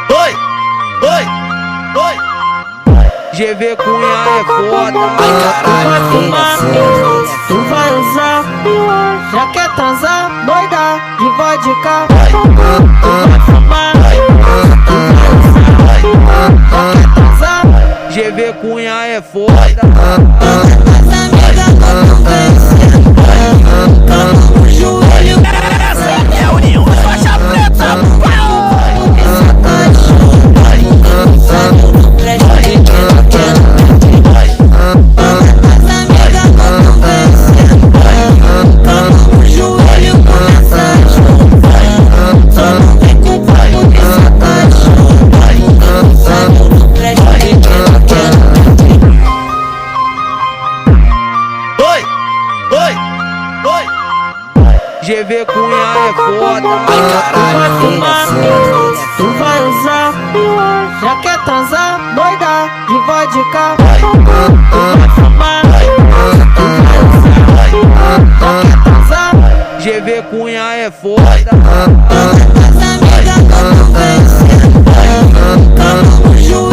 Oi, oi, oi. GV Cunha é foda. Tu vai fumar, tu vai usar, já quer transar, doida de vodka. Tu vai fumar, tu vai usar, já quer transar. GV Cunha é foda. GV Cunha é foda. Tu vai fumar, tu vai usar, já quer transar, doida de vodka. Tu vai fumar, tu vai usar, já quer transar. GV Cunha é foda. As amigas não convencem, tamo junto.